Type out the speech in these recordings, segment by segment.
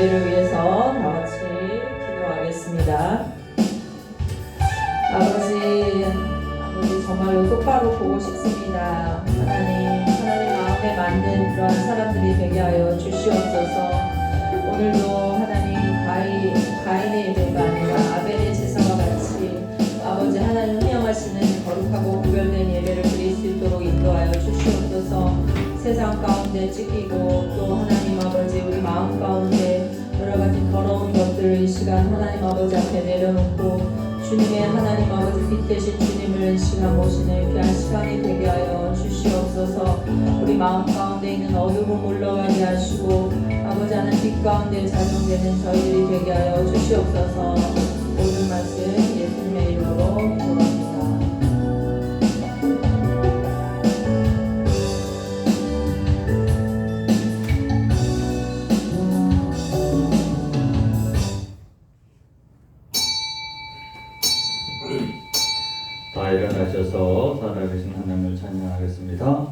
예배를 위해서 다 같이 기도하겠습니다. 아버지 정말로 똑바로 보고 싶습니다. 하나님 마음에 맞는 그런 사람들이 되게 하여 주시옵소서. 오늘도 하나님 가인의 예배가 아니라 아벨의 제사와 같이 아버지 하나님 허용하시는 거룩하고 구별된 예배를 드릴 수 있도록 인도하여 주시옵소서. 세상 가운데 찢기고 또 하나님 아버지 우리 마음 가운데 여러 가지 더러운 것들을 이 시간 하나님 아버지 앞에 내려놓고 주님의 하나님 아버지 빛 되신 주님을 이 시간 모시는 귀한 시간이 되게 하여 주시옵소서. 우리 마음 가운데 있는 어둠을 물러가게 하시고 아버지 하나님 빛 가운데 작용되는 저희들이 되게 하여 주시옵소서. 모든 말씀 예수님의 이름으로 기도합니다. 다 일어나셔서 살아계신 하나님을 찬양하겠습니다.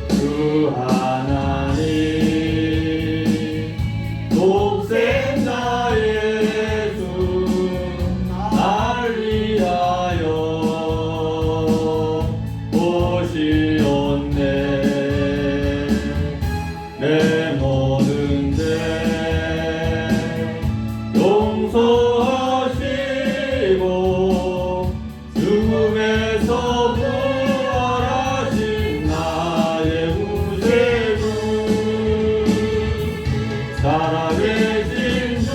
주 하나님 독생자 예수 날 위하여 오시옵네. 내 모든 죄 용서하시고 죽음에서 부활하신 나의 구세주 살아계신 주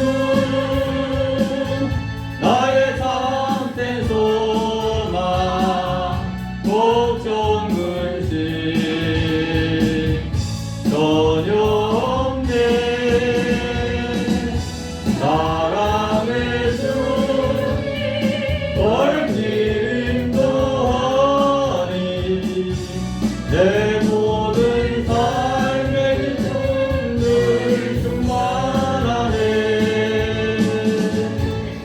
나의 참된 소망 걱정 근심 전혀 없네. 사랑의 주님 얼길 인도하니 내 모든 삶의 기쁨들 충만하네.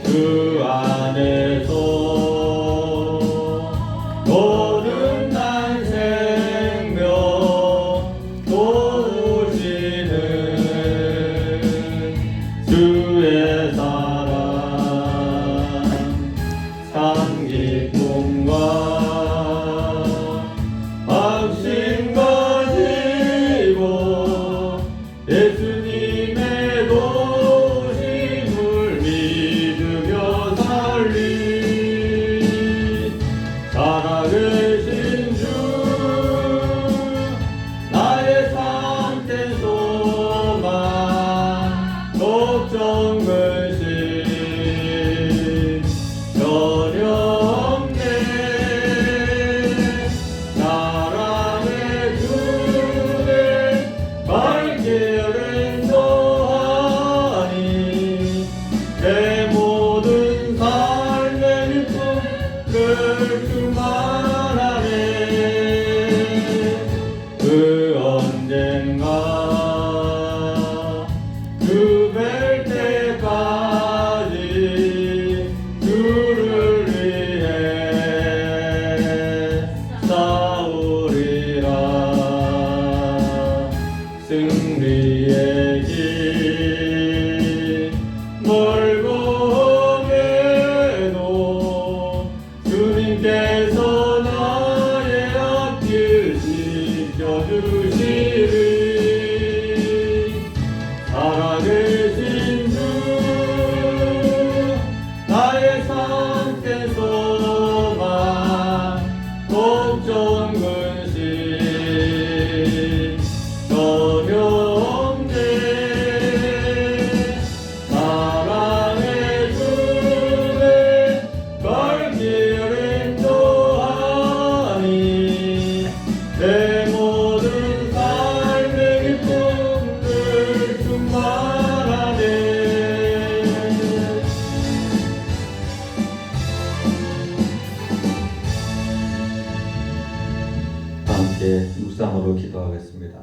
그 안에서 거듭난 생명 도우시는 주의 사랑 참 기쁨과 확신 가지고 예수님의 도심을 믿으며 살리 살아계신 주 나의 참된 소망 걱정 근심 전혀 없네. 사랑의 주의 발길을 인도하니 내 모든 삶의 기쁨을 충만하네. 그 언젠가 그 뵐 때까지 주를 위해 싸우리라. 승리의 길 멀고 험해도 주님께서 나의 앞길 지켜주시리. 살아계신 주 나의 참된 소망 걱정 근심 전혀 없네. 사랑의 주의 발길을 인도하니 내 모든 삶의 기쁨들 충만하네. 함께 묵상으로 기도하겠습니다.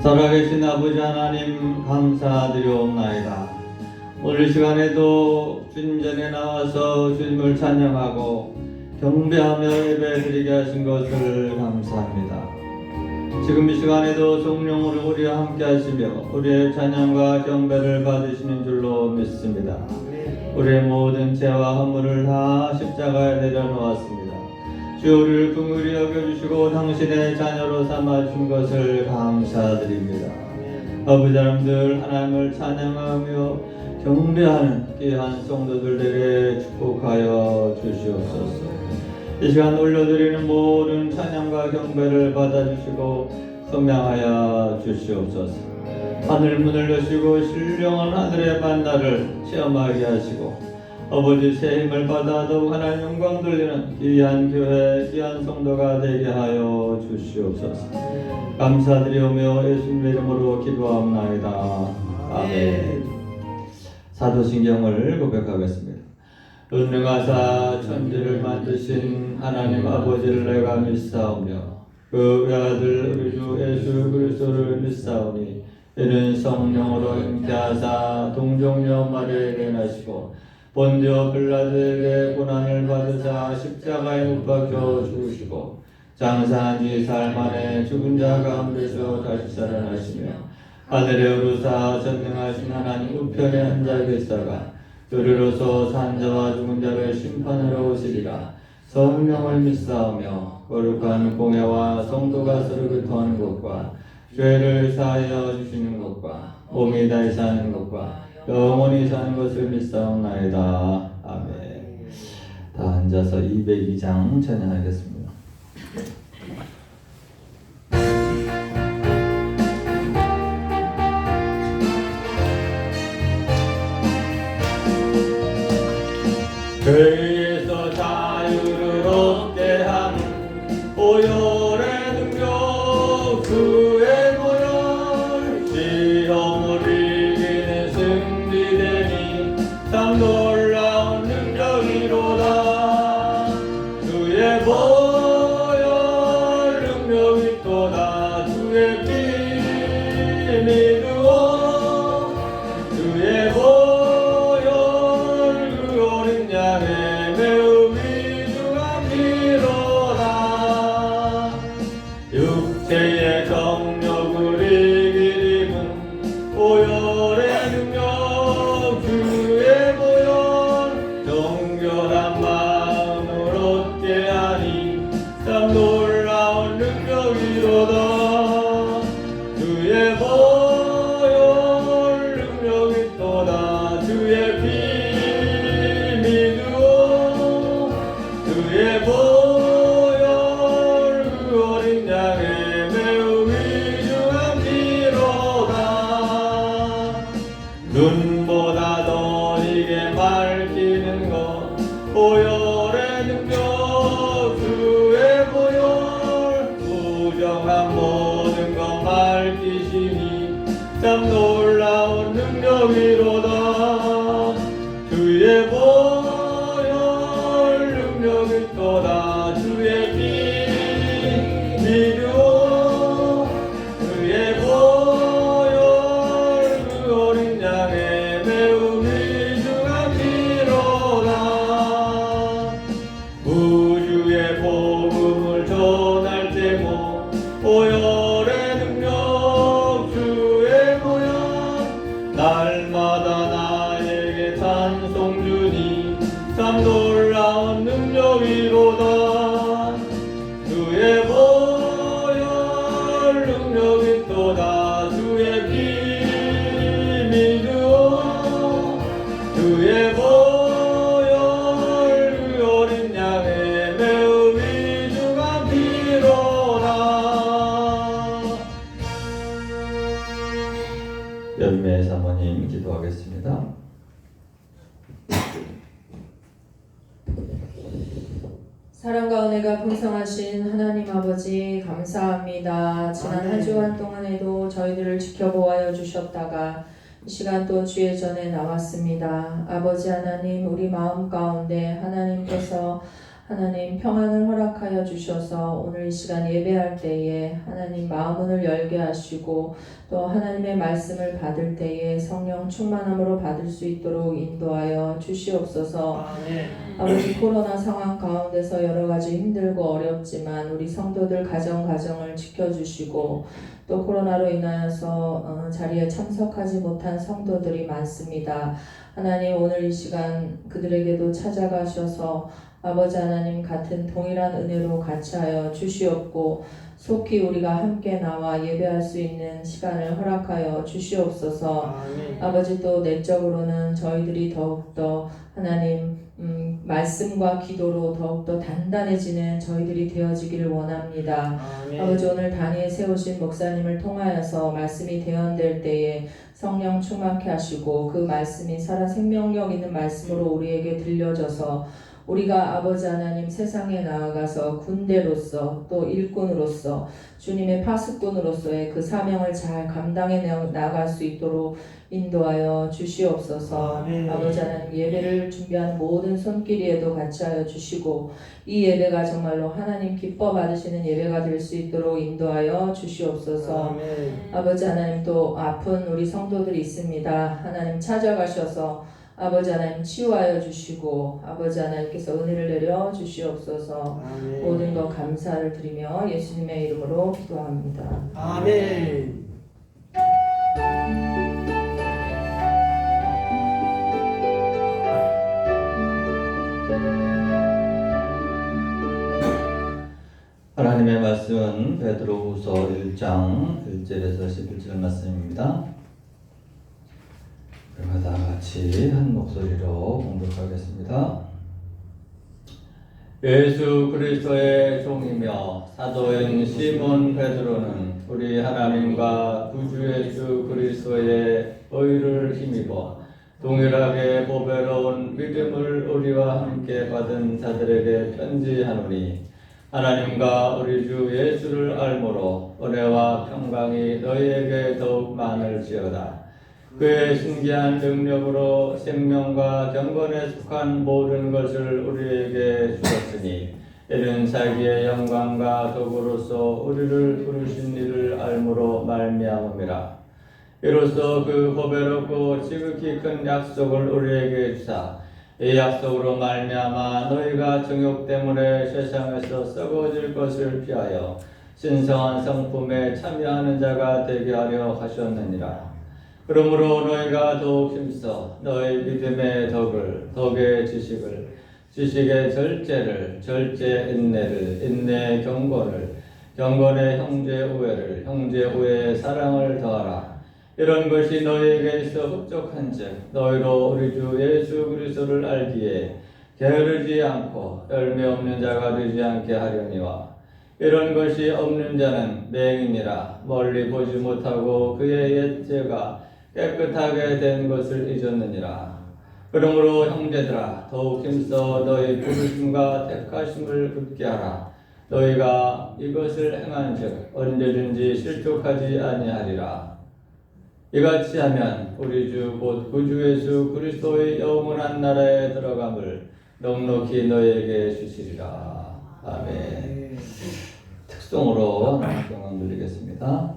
살아계신 아버지 하나님 감사드리옵나이다. 오늘 시간에도 주님 전에 나와서 주님을 찬양하고 경배하며 예배드리게 하신 것을 감사합니다. 지금 이 시간에도 성령으로 우리와 함께 하시며 우리의 찬양과 경배를 받으시는 줄로 믿습니다. 우리의 모든 죄와 허물을 다 십자가에 내려놓았습니다. 주여 우리를 긍휼히 여겨주시고 당신의 자녀로 삼아준 것을 감사드립니다. 아버지 하나님들 하나님을 찬양하며 경배하는 귀한 성도들에게 축복하여 주시옵소서. 이 시간 올려드리는 모든 찬양과 경배를 받아주시고 성량하여 주시옵소서. 하늘 문을 여시고 신령한 하늘의 만나를 체험하게 하시고 아버지 새 힘을 받아 더욱 하나님 영광 돌리는 귀한 교회 귀한 성도가 되게 하여 주시옵소서. 감사드리오며 예수님의 이름으로 기도합나이다. 아멘. 사도신경을 고백하겠습니다. 은능하사 천지를 만드신 하나님 아버지를 내가 믿사오며 그 외아들 우리 주 예수 그리스도를 믿사오니 이는 성령으로 잉태하사 동정녀 마리아에게 나시고 본디오 빌라도에게 고난을 받으사 십자가에 못 박혀 죽으시고 장사한 지 사흘 만에 죽은 자 가운데서 다시 살아나시며 하늘에 오르사 전능하신 하나님 우편에 앉아 계시다가 주리로서 산자와 죽은 자를 심판하러 오시리라. 성령을 믿사오며 거룩한 공회와 성도가 서로 교통하는 것과 죄를 사하여 주시는 것과 몸이 다시 사는 것과 영원히 사는 것을 믿사옵나이다. 아멘. 다 앉아서 202장 찬양하겠습니다. 죄에서 자유를 얻게 하는 보혈의 능력 주의 보혈 시험을 이기는 승리되니 참 놀라운 능력이로다. 주의 보혈 능력이 또다. 주의 피 믿으오. 주의 보혈 그 어린 양의 매우 위중한 피로다. 육체의 정욕을 이기림은 보혈의 능력 주의 보혈 정결한 마음을 얻게 하니 참 놀라운 능력이로다. 주의 보혈 능력이 또다. 주의 피 믿으오. 주의 보혈 그 어린 양의 매우 위중한 피로다. 눈보다 더 이게 밝히는 것 보혈의 능력 주의 보혈 부정한 모든 것 밝히시니 참 놀라운 능력이로다. 주의 보혈 능력이 또다. 주의 피 믿으오. 주의 보혈 그 어린 양의 매우 위중한 피로다. 우주의 복음을 전할 때모 보혈의 능력 주의 보혈 날마다 나에게 찬송 주니 참 놀라운 능력이로다. 주의 보혈 능력이 또다. 주의 피 믿으오. 주의 보혈 그 어린 양의 매우 위중한 피로다. 열매 사모님 기도하겠습니다. 사랑과 은혜가 풍성하신 하나님 아버지 감사합니다. 지난 한 주간 동안에도 저희들을 지켜보아 주셨다가 이 시간 또 주의 전에 나왔습니다. 아버지 하나님 우리 마음 가운데 하나님께서 하나님 평안을 허락하여 주셔서 오늘 이 시간 예배할 때에 하나님 마음문을 열게 하시고 또 하나님의 말씀을 받을 때에 성령 충만함으로 받을 수 있도록 인도하여 주시옵소서. 아버지, 코로나 상황 가운데서 여러 가지 힘들고 어렵지만 우리 성도들 가정을 지켜주시고 또 코로나로 인하여서 자리에 참석하지 못한 성도들이 많습니다. 하나님, 오늘 이 시간 그들에게도 찾아가셔서 아버지 하나님 같은 동일한 은혜로 같이하여 주시옵고 속히 우리가 함께 나와 예배할 수 있는 시간을 허락하여 주시옵소서. 아버지, 또 내적으로는 저희들이 더욱더 하나님 말씀과 기도로 더욱더 단단해지는 저희들이 되어지기를 원합니다. 아버지, 오늘 단위에 세우신 목사님을 통하여서 말씀이 대언될 때에 성령 충만케 하시고 그 말씀이 살아 생명력 있는 말씀으로 우리에게 들려져서 우리가 아버지 하나님 세상에 나아가서 군대로서 또 일꾼으로서 주님의 파수꾼으로서의 그 사명을 잘 감당해 나갈 수 있도록 인도하여 주시옵소서. 아버지 하나님, 예배를 준비한 모든 손길에도 같이하여 주시고 이 예배가 정말로 하나님 기뻐 받으시는 예배가 될 수 있도록 인도하여 주시옵소서. 아버지 하나님, 또 아픈 우리 성도들이 있습니다. 하나님 찾아가셔서 아버지 하나님 치유하여 주시고 아버지 하나님께서 은혜를 내려 주시옵소서. 모든 것 감사를 드리며 예수님의 이름으로 기도합니다. 아멘. 하나님의 말씀은 베드로후서 1장 1절에서 11절 말씀입니다. 그럼 다 같이 한 목소리로 공독하겠습니다. 예수 그리스도의 종이며 사도인 시몬 베드로는 우리 하나님과 구주 예수 그리스도의 의를 힘입어 동일하게 보배로운 믿음을 우리와 함께 받은 자들에게 편지하노니 하나님과 우리 주 예수를 알므로 은혜와 평강이 너희에게 더욱 많을지어다. 그의 신기한 능력으로 생명과 경건에 속한 모든 것을 우리에게 주셨으니 이는 자기의 영광과 덕으로서 우리를 부르신 이를 알므로 말미암음이라. 이로써 그 보배롭고 지극히 큰 약속을 우리에게 주사 이 약속으로 말미암아 너희가 정욕 때문에 세상에서 썩어질 것을 피하여 신성한 성품에 참여하는 자가 되게 하려 하셨느니라. 그러므로 너희가 더욱 힘써 너희 믿음의 덕을, 덕의 지식을, 지식의 절제를, 절제 인내를, 인내의 경건을, 경건의 형제 우애를, 형제 우애의 사랑을 더하라. 이런 것이 너희에게 있어 흡족한즉 너희로 우리 주 예수 그리스도를 알기에 게으르지 않고 열매 없는 자가 되지 않게 하려니와 이런 것이 없는 자는 맹인이라 멀리 보지 못하고 그의 옛죄가 깨끗하게 된 것을 잊었느니라. 그러므로 형제들아 더욱 힘써 너희 부르심과 택하심을 굳게 하라. 너희가 이것을 행한즉 언제든지 실족하지 아니하리라. 이같이 하면 우리 주 곧 구주 예수 그리스도의 영원한 나라에 들어감을 넉넉히 너희에게 주시리라. 아멘. 특송으로 성경 드리겠습니다.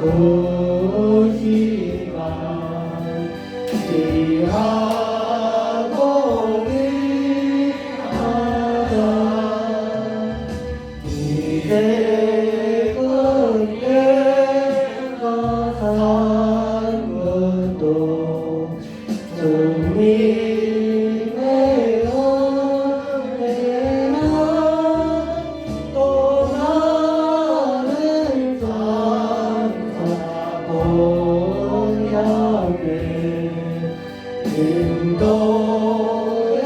고시간 지하고 위하다 이제 그때가 산 것도 주님의 은혜라 또 나를 본향에 인도의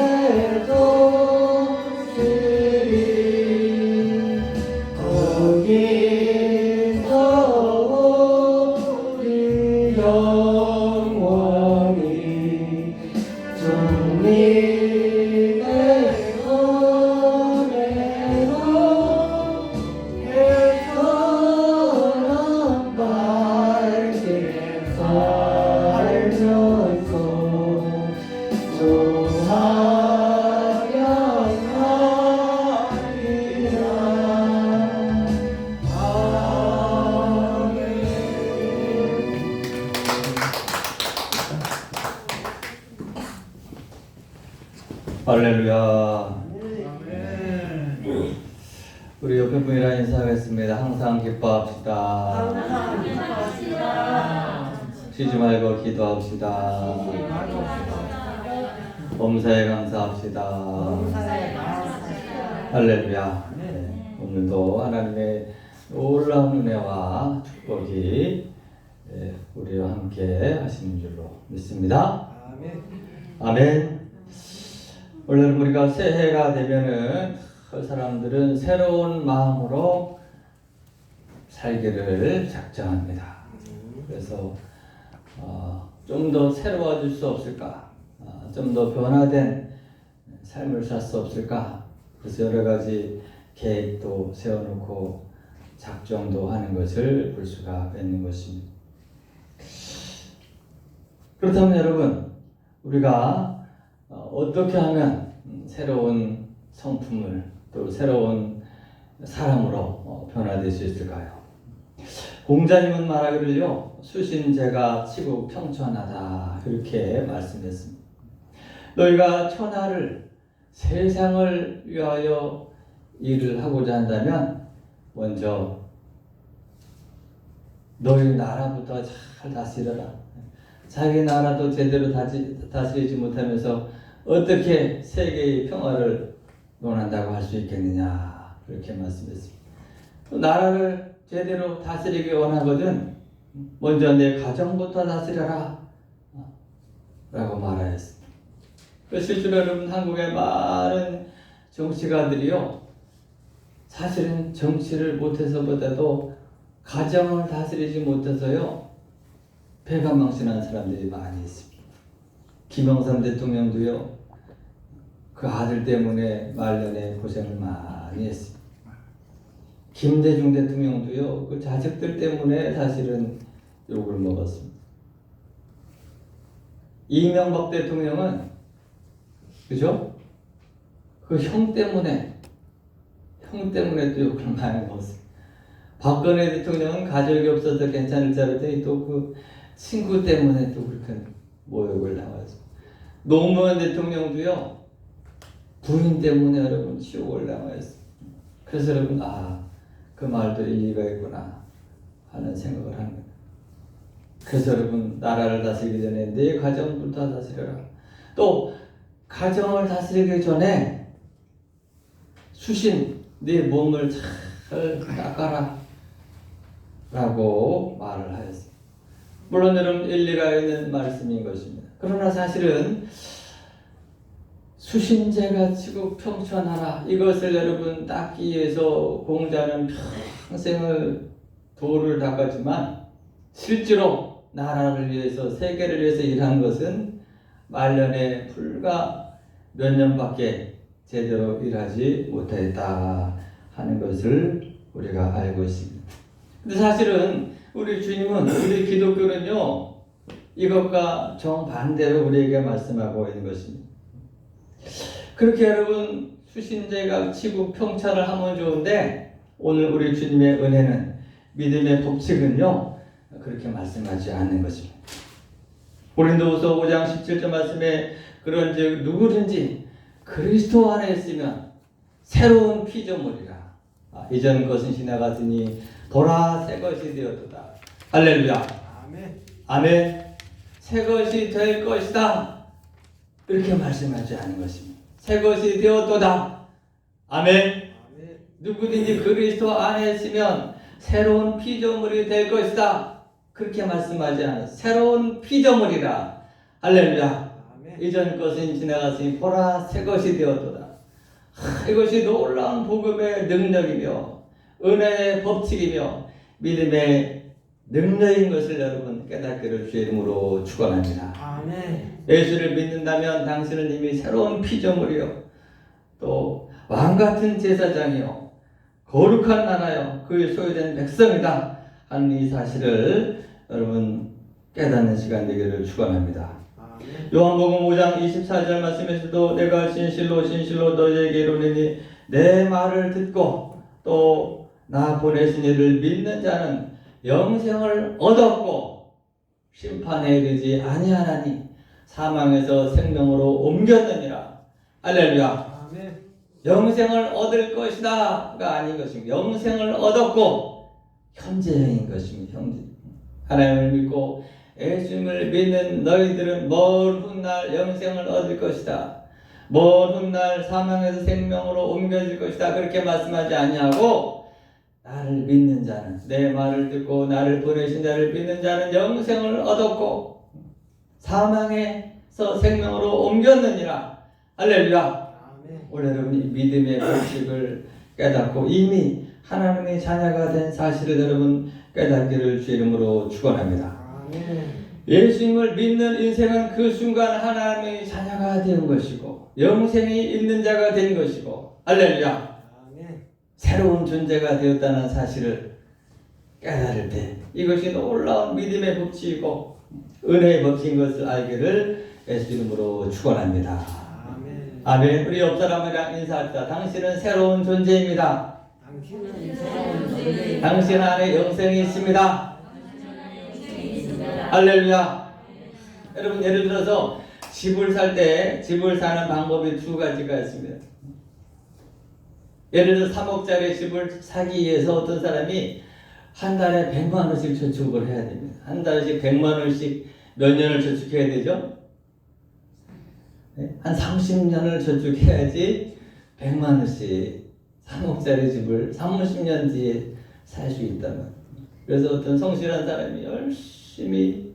도시리 거기서 우리 영원히 주님의 은혜로 예전한 밝게 살면서 주 찬양하리라. 할렐루야. 우리 옆에 분이랑 인사하겠습니다. 항상 기뻐합시다. 쉬지 말고 기도합시다. 범사에 감사합시다. 할렐루야. 네, 오늘도 하나님의 놀라운 은혜와 축복이 우리와 함께 하시는 줄로 믿습니다. 아멘. 원래 우리가 새해가 되면은 사람들은 새로운 마음으로 살기를 작정합니다. 그래서 좀 더 새로워질 수 없을까? 좀 더 변화된 삶을 살 수 없을까? 그래서 여러 가지 계획도 세워놓고 작정도 하는 것을 볼 수가 있는 것입니다. 그렇다면 여러분, 우리가 어떻게 하면 새로운 성품을 또 새로운 사람으로 변화될 수 있을까요? 공자님은 말하기를요, 수신제가 치국 평천하다 이렇게 말씀했습니다. 너희가 천하를 세상을 위하여 일을 하고자 한다면 먼저 너희 나라부터 잘 다스려라. 자기 나라도 제대로 다스리지 못하면서 어떻게 세계의 평화를 논한다고 할 수 있겠느냐 그렇게 말씀했습니다. 나라를 제대로 다스리기 원하거든 먼저 내 가정부터 다스려라 라고 말하였습니다. 실제로 여러분 한국의 많은 정치가들이요 사실은 정치를 못해서보다도 가정을 다스리지 못해서요 배가망신한 사람들이 많이 있습니다. 김영삼 대통령도요 그 아들 때문에 말년에 고생을 많이 했습니다. 김대중 대통령도요 그 자식들 때문에 사실은 욕을 먹었습니다. 이명박 대통령은 그죠? 그 형 때문에 또 욕을 많이 먹었습니다. 박근혜 대통령은 가족이 없어서 괜찮을 줄 알았더니 또 그 친구 때문에 또 그렇게 모욕을 당하죠. 노무현 대통령도요 부인 때문에 여러분 지옥을 당하였어요. 그래서 여러분 그 말도 일리가 있구나 하는 생각을 하는 거예요. 그래서 여러분 나라를 다스리기 전에 내 가정부터 다스려라. 또 가정을 다스리기 전에 수신 내 몸을 잘 닦아라 라고 말을 하였습니다. 물론 여러분 일리가 있는 말씀인 것입니다. 그러나 사실은 수신제가 치국 평천하라 이것을 여러분 닦기 위해서 공자는 평생을 도를 닦았지만 실제로 나라를 위해서 세계를 위해서 일한 것은 말년에 불과 몇 년밖에 제대로 일하지 못했다 하는 것을 우리가 알고 있습니다. 근데 사실은 우리 주님은 우리 기독교는요 이것과 정반대로 우리에게 말씀하고 있는 것입니다. 그렇게 여러분 수신제가 치국 평차를 하면 좋은데 오늘 우리 주님의 은혜는 믿음의 법칙은요 그렇게 말씀하지 않는 것입니다. 고린도후서 5장 17절 말씀에 그런즉 누구든지 그리스도 안에 있으면 새로운 피조물이라. 이전 것은 지나갔으니 보라 새 것이 되었도다. 할렐루야. 아멘. 아멘. 새 것이 될 것이다. 이렇게 말씀하지 않은 것입니다. 새 것이 되었도다. 아멘. 아멘. 누구든지 그리스도 안에 있으면 새로운 피조물이 될 것이다. 그렇게 말씀하지 않았어요. 새로운 피조물이라. 할렐루야. 아멘. 이전 것은 지나갔으니 보라 새 것이 되었도다. 이것이 놀라운 복음의 능력이며 은혜의 법칙이며 믿음의 능력인 것을 여러분 깨닫기를 주의 이름으로 축원합니다. 아멘. 예수를 믿는다면 당신은 이미 새로운 피조물이요 또 왕같은 제사장이요 거룩한 나라요 그의 소유된 백성이다 하는 이 사실을 여러분 깨닫는 시간 되기를 축원합니다. 아멘. 요한복음 5장 24절 말씀에서도 내가 진실로 너희에게 이르노니 내 말을 듣고 또 나 보내신 이를 믿는 자는 영생을 얻었고 심판에 이르지 아니하나니 사망에서 생명으로 옮겼느니라. 할렐루야. 아멘. 영생을 얻을 것이다가 아닌 것입니다. 영생을 얻었고 현재형인 것입니다. 현재. 하나님을 믿고 예수님을 믿는 너희들은 먼 훗날 영생을 얻을 것이다. 먼 훗날 사망에서 생명으로 옮겨질 것이다. 그렇게 말씀하지 아니하고 나를 믿는 자는 내 말을 듣고 나를 보내신 자를 믿는 자는 영생을 얻었고 사망에서 생명으로 옮겼느니라. 할렐루야. 아멘. 오늘 여러분이 믿음의 법칙을 깨닫고 이미 하나님의 자녀가 된 사실을 여러분 깨닫기를 주 이름으로 축원합니다. 아멘. 예수님을 믿는 인생은 그 순간 하나님의 자녀가 된 것이고 영생이 있는 자가 된 것이고 할렐루야. 아멘. 새로운 존재가 되었다는 사실을 깨달을 때 이것이 놀라운 믿음의 법칙이고 은혜의 법칙인 것을 알기를 예수 이름으로 축원합니다. 아멘. 아멘. 우리 옆 사람이랑 인사합시다. 당신은 새로운 존재입니다. 당신은 새로운 존재. 당신 안에 영생이 있습니다. 할렐루야. 여러분 예를 들어서 집을 살 때 집을 사는 방법이 두 가지가 있습니다. 예를 들어 3억짜리 집을 사기 위해서 어떤 사람이 한 달에 100만 원씩 저축을 해야 됩니다. 한 달씩 100만 원씩 몇 년을 저축해야 되죠? 네? 한 30년을 저축해야지 100만 원씩 3억짜리 집을 30년 뒤에 살 수 있다면. 그래서 어떤 성실한 사람이 열심히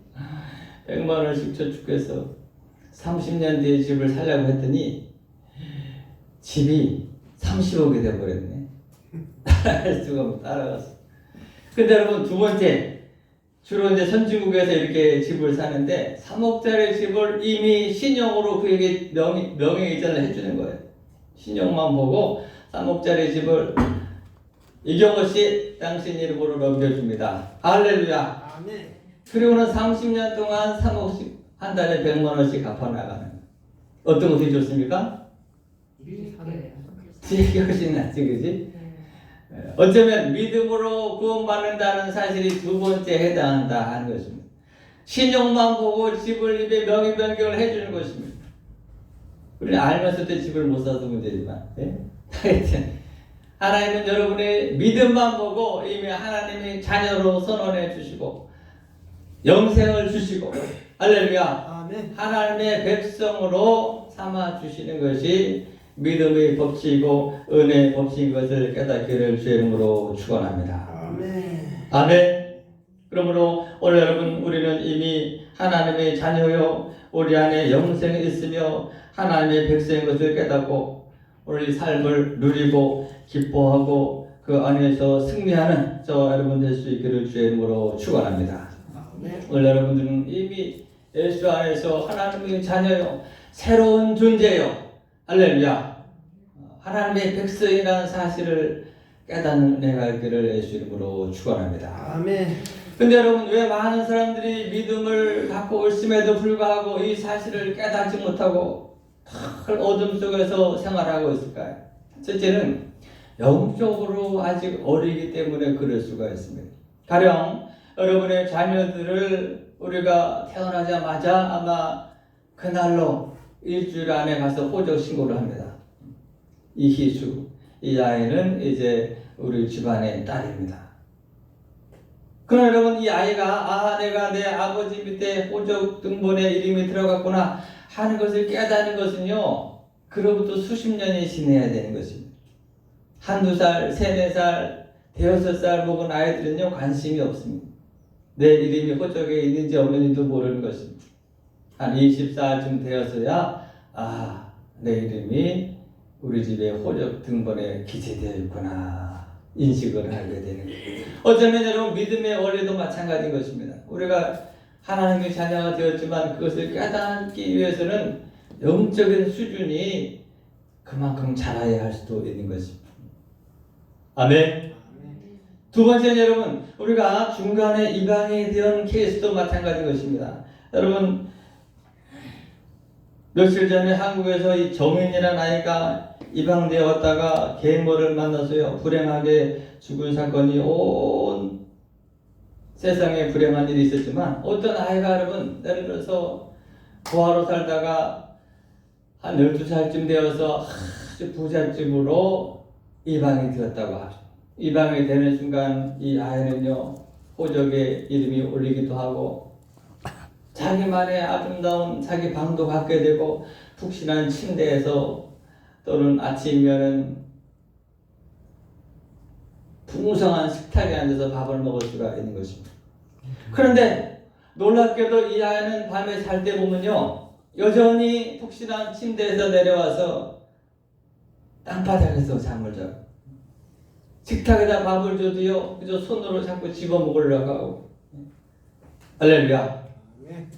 100만 원씩 저축해서 30년 뒤에 집을 살려고 했더니 집이 30억이 돼버렸네. 따라갈 수가 없고 따라갔어. 근데 여러분 두 번째, 주로 이제 선진국에서 이렇게 집을 사는데 3억짜리 집을 이미 신용으로 그에게 명의 이전을 해주는 거예요. 신용만 보고 3억짜리 집을 이경호씨 당신 이름으로 넘겨줍니다. 할렐루야. 아멘. 그리고는 30년 동안 3억씩 한 달에 100만 원씩 갚아나가는. 어떤 것이 좋습니까? 지혜가 훨씬 낫지, 그지? 어쩌면 믿음으로 구원받는다는 사실이 두 번째 해당한다 하는 것입니다. 신용만 보고 집을 입에 명의 변경을 해주는 것입니다. 우리는 알면서도 집을 못 사서 문제지만, 하여튼 하나님은 여러분의 믿음만 보고 이미 하나님의 자녀로 선언해 주시고 영생을 주시고 할렐루야. 아멘. 하나님의 백성으로 삼아 주시는 것이 믿음의 법칙이고 은혜의 법칙인 것을 깨닫기를 주의 이름으로 축원합니다. 아멘. 아멘. 그러므로 오늘 여러분 우리는 이미 하나님의 자녀요 우리 안에 영생이 있으며 하나님의 백성인 것을 깨닫고 오늘 이 삶을 누리고 기뻐하고 그 안에서 승리하는 저 여러분 될 수 있기를 주의 이름으로 축원합니다. 아멘. 오늘 여러분들은 이미 예수 안에서 하나님의 자녀요 새로운 존재요 할렐루야. 하나님의 백성이라는 사실을 깨닫는 은혜가 있기를 예수 이름으로 축원합니다. 아멘. 근데 여러분 왜 많은 사람들이 믿음을 갖고 있음에도 불구하고 이 사실을 깨닫지 못하고 큰 어둠 속에서 생활하고 있을까요? 첫째는 영적으로 아직 어리기 때문에 그럴 수가 있습니다. 가령 여러분의 자녀들을 우리가 태어나자마자 아마 그날로 일주일 안에 가서 호적 신고를 합니다. 이희수, 이 아이는 이제 우리 집안의 딸입니다. 그러나 여러분, 이 아이가 내가 내 아버지 밑에 호적 등본에 이름이 들어갔구나 하는 것을 깨닫는 것은요, 그로부터 수십 년이 지나야 되는 것입니다. 한두 살, 세네 살, 대여섯 살 먹은 아이들은요, 관심이 없습니다. 내 이름이 호적에 있는지 없는지도 모르는 것입니다. 한 20살쯤 되어서야 내 이름이 우리 집에 호적 등본에 기재되어 있구나 인식을 하게 되는 거예요. 어쩌면 여러분, 믿음의 원리도 마찬가지인 것입니다. 우리가 하나님의 자녀가 되었지만 그것을 깨닫기 위해서는 영적인 수준이 그만큼 자라야 할 수도 있는 것입니다. 아멘. 두 번째는 여러분, 우리가 중간에 이방이 된 케이스도 마찬가지인 것입니다. 여러분, 며칠 전에 한국에서 이 정인이라는 아이가 이방되었다가 계모를 만나서요, 불행하게 죽은 사건이 온 세상에 불행한 일이 있었지만, 어떤 아이가 여러분, 예를 들어서 고아로 살다가 한 12살쯤 되어서 아주 부잣집으로 이방이 되었다고 합니다. 이방이 되는 순간 이 아이는요, 호적에 이름이 올리기도 하고 자기만의 아름다운 자기 방도 갖게 되고 푹신한 침대에서 또는 아침이면은 풍성한 식탁에 앉아서 밥을 먹을 수가 있는 것입니다. 그런데 놀랍게도 이 아이는 밤에 잘 때 보면요, 여전히 푹신한 침대에서 내려와서 땅바닥에서 잠을 자고 식탁에다 밥을 줘도요, 그저 손으로 자꾸 집어 먹으려고 하고. 할렐루야.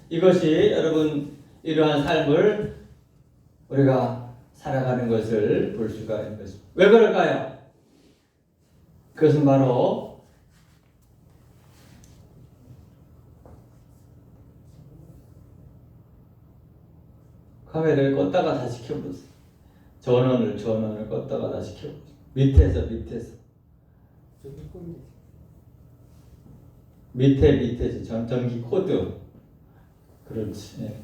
이것이 여러분, 이러한 삶을 우리가 살아가는 것을 볼 수가 있는 것입니다. 왜 그럴까요? 그것은 바로 카메라를 껐다가 다시 켜보세요. 전원을 껐다가 다시 켜보세요. 밑에서 밑에서 전기 코드. 그렇지. 네.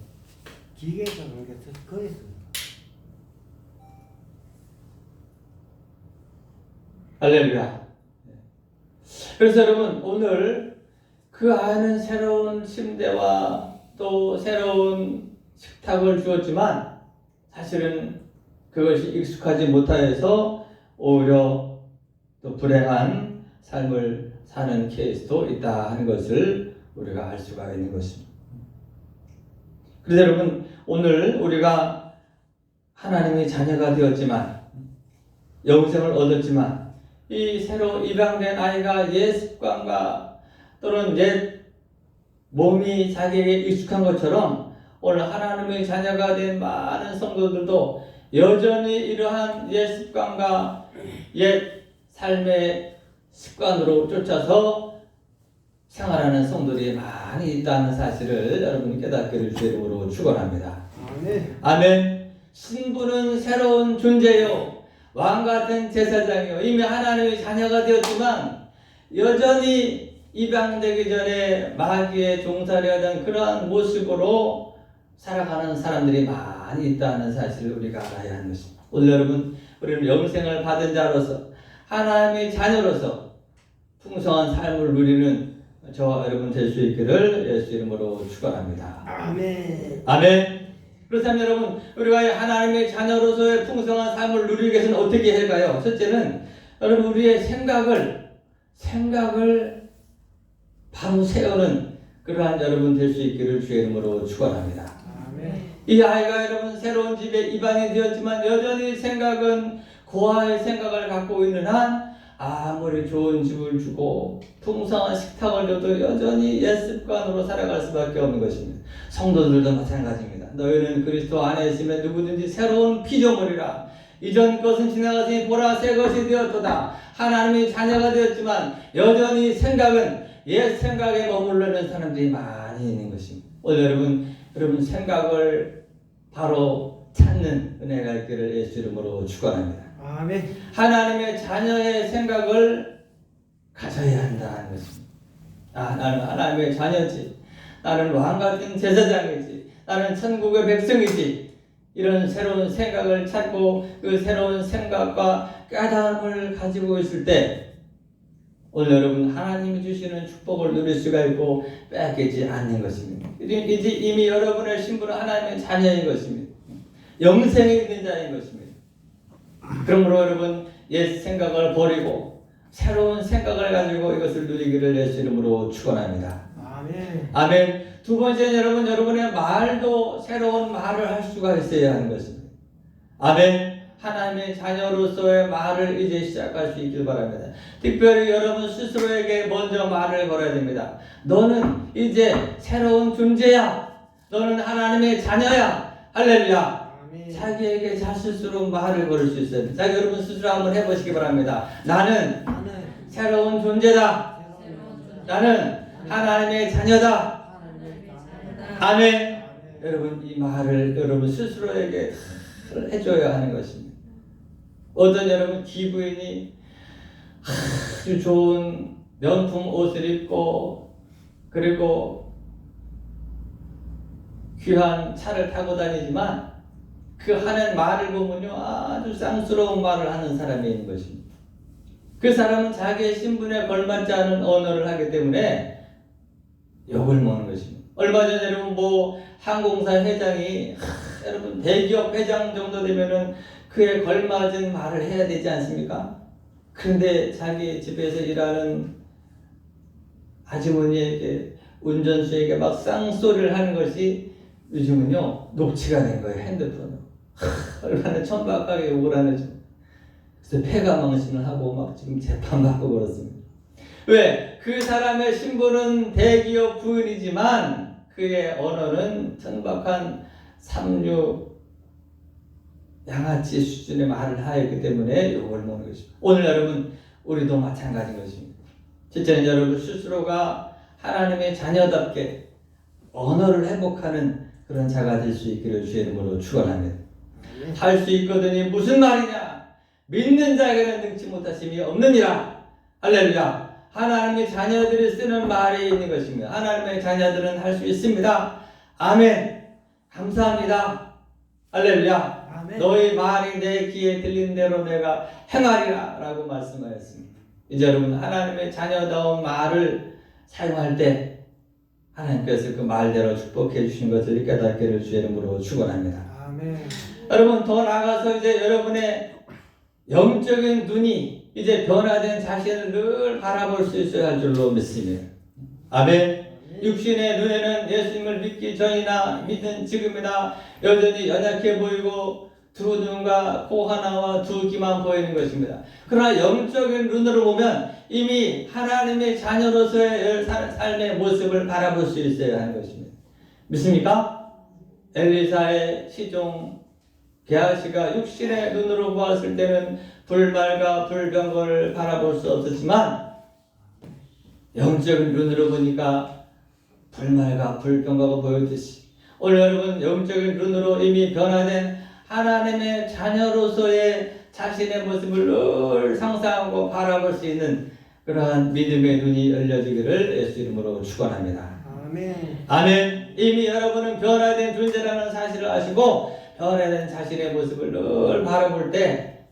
기계에서 그렇게 거기서. 할렐루야. 그래서 여러분, 오늘 그 아이는 새로운 침대와 또 새로운 식탁을 주었지만 사실은 그것이 익숙하지 못하여서 오히려 또 불행한 삶을 사는 케이스도 있다 하는 것을 우리가 알 수가 있는 것입니다. 그래서 여러분, 오늘 우리가 하나님의 자녀가 되었지만, 영생을 얻었지만, 이 새로 입양된 아이가 옛 습관과 또는 옛 몸이 자기에게 익숙한 것처럼 오늘 하나님의 자녀가 된 많은 성도들도 여전히 이러한 옛 습관과 옛 삶의 습관으로 쫓아서 생활하는 성도들이 많이 있다는 사실을 여러분이 깨닫기를 주의 이름으로 축원합니다. 아멘. 신부는 새로운 존재요, 왕같은 제사장이요, 이미 하나님의 자녀가 되었지만 여전히 입양되기 전에 마귀의 종살이 하던 그러한 모습으로 살아가는 사람들이 많이 있다는 사실을 우리가 알아야 하는 것입니다. 오늘 여러분, 우리는 영생을 받은 자로서 하나님의 자녀로서 풍성한 삶을 누리는 저와 여러분 될 수 있기를 예수 이름으로 축원합니다. 아멘. 아멘. 그렇다면 여러분, 우리가 하나님의 자녀로서의 풍성한 삶을 누리기 위해서는 어떻게 할까요? 첫째는 여러분, 우리의 생각을 바로 세우는 그러한 여러분 될 수 있기를 주의 이름으로 축원합니다. 아멘. 이 아이가 여러분 새로운 집에 입양이 되었지만 여전히 생각은 고아의 생각을 갖고 있는 한 아무리 좋은 집을 주고 풍성한 식탁을 줘도 여전히 옛 습관으로 살아갈 수밖에 없는 것입니다. 성도들도 마찬가지입니다. 너희는 그리스도 안에 있으면 누구든지 새로운 피조물이라. 이전 것은 지나가더니 보라 새 것이 되었도다. 하나님의 자녀가 되었지만 여전히 생각은 옛 생각에 머무르는 사람들이 많이 있는 것입니다. 오늘 여러분 생각을 바로 찾는 은혜가 있기를 예수 이름으로 축원합니다. 아멘. 하나님의 자녀의 생각을 가져야 한다는 것입니다. 나는 하나님의 자녀지. 나는 왕 같은 제사장이지. 나는 천국의 백성이지. 이런 새로운 생각을 찾고 그 새로운 생각과 깨달음을 가지고 있을 때 오늘 여러분 하나님이 주시는 축복을 누릴 수가 있고 빼앗기지 않는 것입니다. 이제 이미 여러분의 신분은 하나님의 자녀인 것입니다. 영생에 있는 자인 것입니다. 그러므로 여러분 옛 생각을 버리고 새로운 생각을 가지고 이것을 누리기를 예수 이름으로 축원합니다. 아멘. 아멘. 두 번째는 여러분의 말도 새로운 말을 할 수가 있어야 하는 것입니다. 아멘. 하나님의 자녀로서의 말을 이제 시작할 수 있길 바랍니다. 특별히 여러분 스스로에게 먼저 말을 걸어야 됩니다. 너는 이제 새로운 존재야. 너는 하나님의 자녀야. 할렐루야. 아멘. 자기에게 스스로 말을 걸을 수 있어요. 자, 여러분 스스로 한번 해보시기 바랍니다. 나는 새로운 존재다. 나는 하나님의 자녀다. 아멘. 여러분 이 말을 여러분 스스로에게 해줘야 하는 것입니다. 어떤 여러분 기부인이 아주 좋은 명품 옷을 입고 그리고 귀한 차를 타고 다니지만 그 하는 말을 보면요 아주 쌍스러운 말을 하는 사람이 있는 것입니다. 그 사람은 자기의 신분에 걸맞지 않은 언어를 하기 때문에 욕을 먹는 것입니다. 얼마 전에 여러분 항공사 회장이 여러분 대기업 회장 정도 되면은 그에 걸맞은 말을 해야 되지 않습니까? 그런데 자기 집에서 일하는 아주머니에게 운전수에게 막 쌍소리를 하는 것이 요즘은요 녹취가 된 거예요. 핸드폰으로. 얼마나 천박하게 욕을 하는지. 그래서 폐가망신을 하고 막 지금 재판받고 그렇습니다. 왜? 그 사람의 신분은 대기업 부인이지만 그의 언어는 천박한 삼류 양아치 수준의 말을 하였기 때문에 욕을 먹는 것입니다. 오늘 여러분 우리도 마찬가지인 것입니다. 실제는 여러분 스스로가 하나님의 자녀답게 언어를 회복하는 그런 자가 될 수 있기를 주의 이름으로 축원합니다. 할 수 있거든이 무슨 말이냐? 믿는 자에게는 능치 못하심이 없느니라. 할렐루야. 하나님의 자녀들이 쓰는 말이 있는 것입니다. 하나님의 자녀들은 할 수 있습니다. 아멘. 감사합니다. 할렐루야. 아멘. 너희 말이 내 귀에 들린 대로 내가 행하리라 라고 말씀하였습니다. 이제 여러분 하나님의 자녀다운 말을 사용할 때 하나님께서 그 말대로 축복해 주신 것을 깨닫기를 주의 이름으로 축원합니다. 아멘. 여러분 더 나아가서 이제 여러분의 영적인 눈이 이제 변화된 자신을 늘 바라볼 수 있어야 할 줄로 믿습니다. 아멘. 육신의 눈에는 예수님을 믿기 전이나 믿는 지금이나 여전히 연약해 보이고 두 눈과 코 하나와 두 귀만 보이는 것입니다. 그러나 영적인 눈으로 보면 이미 하나님의 자녀로서의 삶의 모습을 바라볼 수 있어야 하는 것입니다. 믿습니까? 엘리사의 시종 게하시가 육신의 눈으로 보았을 때는 불말과 불병거를 바라볼 수 없었지만 영적인 눈으로 보니까 불말과 불병거가 보였듯이 오늘 여러분 영적인 눈으로 이미 변화된 하나님의 자녀로서의 자신의 모습을 늘 상상하고 바라볼 수 있는 그러한 믿음의 눈이 열려지기를 예수 이름으로 축원합니다. 아멘. 아멘. 이미 여러분은 변화된 존재라는 사실을 아시고 변화된 자신의 모습을 늘 바라볼 때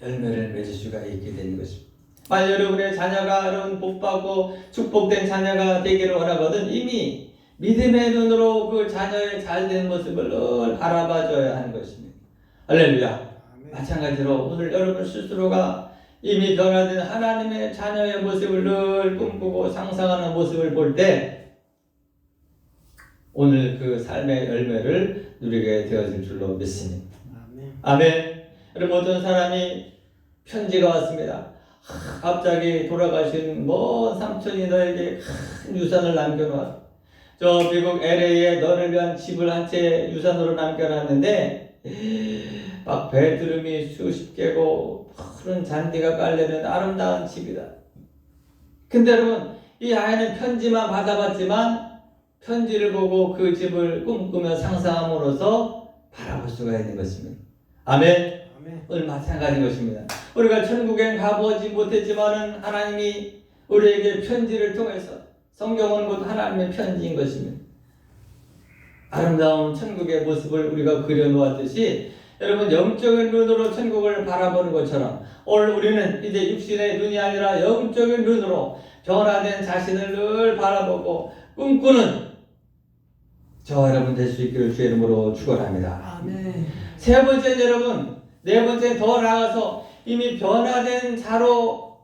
열매를 맺을 수가 있게 되는 것입니다. 만약 여러분의 자녀가 여러분 복받고 축복된 자녀가 되기를 원하거든 이미 믿음의 눈으로 그 자녀의 잘된 모습을 늘 바라봐줘야 하는 것입니다. 할렐루야. 아멘. 마찬가지로 오늘 여러분 스스로가 이미 변화된 하나님의 자녀의 모습을 늘 꿈꾸고 상상하는 모습을 볼 때 오늘 그 삶의 열매를 누리게 되어질 줄로 믿습니다. 아멘. 아멘. 여러분 어떤 사람이 편지가 왔습니다. 갑자기 돌아가신 먼 삼촌이 너에게 큰 유산을 남겨놓았다. 저 미국 LA에 너를 위한 집을 한 채 유산으로 남겨놨는데 막 베드룸이 수십 개고 푸른 잔디가 깔려있는 아름다운 집이다. 근데 여러분 이 아이는 편지만 받아봤지만 편지를 보고 그 집을 꿈꾸며 상상함으로써 바라볼 수가 있는 것입니다. 아멘. 아멘. 오늘 마찬가지인 것입니다. 우리가 천국엔 가보지 못했지만은 하나님이 우리에게 편지를 통해서 성경은 곧 하나님의 편지인 것입니다. 아름다운 천국의 모습을 우리가 그려놓았듯이 여러분 영적인 눈으로 천국을 바라보는 것처럼 오늘 우리는 이제 육신의 눈이 아니라 영적인 눈으로 변화된 자신을 늘 바라보고 꿈꾸는 저와 여러분 될 수 있기를 주의 이름으로 축원합니다. 아멘. 세 번째 여러분, 네 번째 더 나아가서 이미 변화된 자로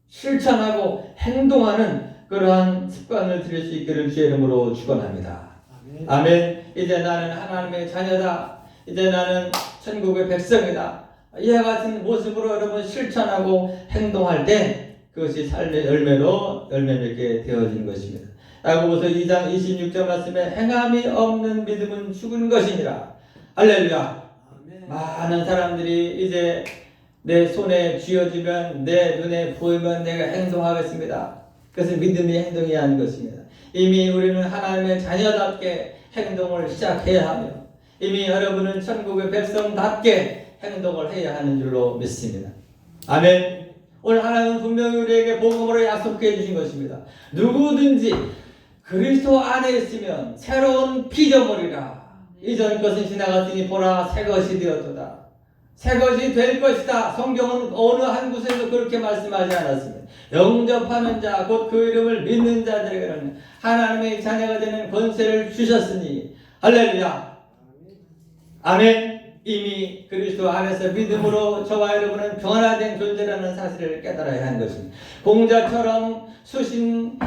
실천하고 행동하는 그러한 습관을 들일 수 있기를 주의 이름으로 축원합니다. 아멘. 아멘. 이제 나는 하나님의 자녀다. 이제 나는 천국의 백성이다. 이와 같은 모습으로 여러분 실천하고 행동할 때 그것이 삶의 열매로 열매 맺게 되어진 것입니다. 야고보서 2장 26절 말씀에 행함이 없는 믿음은 죽은 것이니라. 할렐루야. 아멘. 많은 사람들이 이제 내 손에 쥐어지면 내 눈에 보이면 내가 행동하겠습니다. 그것은 믿음이 행동이 아닌 것입니다. 이미 우리는 하나님의 자녀답게 행동을 시작해야 하며 이미 여러분은 천국의 백성답게 행동을 해야 하는 줄로 믿습니다. 아멘. 오늘 하나님은 분명히 우리에게 복음으로 약속해 주신 것입니다. 누구든지 그리스도 안에 있으면 새로운 피조물이라. 이전 것은 지나갔으니 보라 새 것이 되었도다. 새 것이 될 것이다. 성경은 어느 한 곳에서 그렇게 말씀하지 않았습니다. 영접하는 자, 곧 그 이름을 믿는 자들에게는 하나님의 자녀가 되는 권세를 주셨으니 할렐루야. 아멘. 이미 그리스도 안에서 믿음으로 저와 여러분은 변화된 존재라는 사실을 깨달아야 하는 것입니다. 공자처럼 수신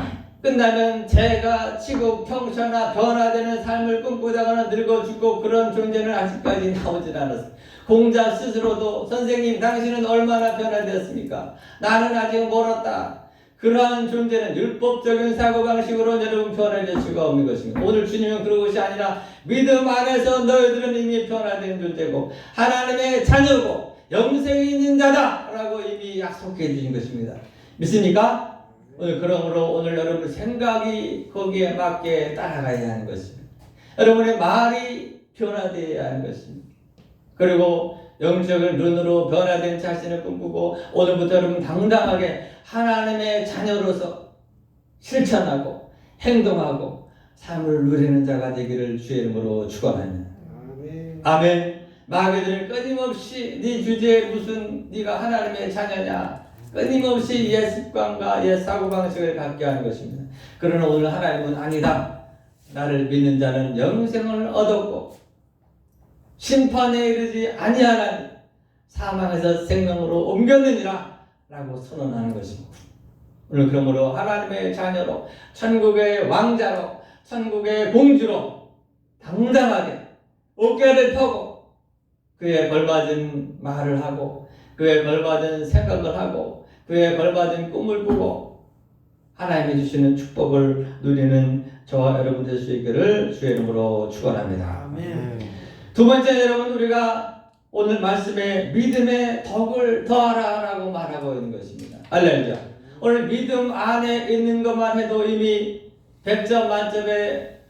끝나면 재가 치고 평천하 변화되는 삶을 꿈꾸다가는 늙어 죽고 그런 존재는 아직까지 나오질 않았습니다. 공자 스스로도 선생님 당신은 얼마나 변화되었습니까? 나는 아직 멀었다. 그러한 존재는 율법적인 사고방식으로 여러분 변화될 수가 없는 것입니다. 오늘 주님은 그런 것이 아니라 믿음 안에서 너희들은 이미 변화된 존재고 하나님의 자녀고 영생이 있는 자다 라고 이미 약속해 주신 것입니다. 믿습니까? 오늘 그러므로 오늘 여러분 생각이 거기에 맞게 따라가야 하는 것입니다. 여러분의 말이 변화되어야 하는 것입니다. 그리고 영적인 눈으로 변화된 자신을 꿈꾸고 오늘부터 여러분 당당하게 하나님의 자녀로서 실천하고 행동하고 삶을 누리는 자가 되기를 주의 이름으로 축원합니다. 아멘. 아멘. 마귀들은 끊임없이 네 주제에 무슨 네가 하나님의 자녀냐 끊임없이 옛 습관과 옛 사고방식을 갖게 하는 것입니다. 그러나 오늘 하나님은 아니다. 나를 믿는 자는 영생을 얻었고 심판에 이르지 아니하나니 사망에서 생명으로 옮겼느니라 라고 선언하는 것입니다. 오늘 그러므로 하나님의 자녀로 천국의 왕자로 천국의 공주로 당당하게 어깨를 펴고 그에 걸맞은 말을 하고 그에 걸맞은 생각을 하고 그에 걸맞은 꿈을 꾸고 하나님이 주시는 축복을 누리는 저와 여러분 될 수 있기를 주의 이름으로 축원합니다. 아멘. 두 번째 여러분 우리가 오늘 말씀에 믿음의 덕을 더하라 라고 말하고 있는 것입니다. 할렐루야. 오늘 믿음 안에 있는 것만 해도 이미 100점 만점에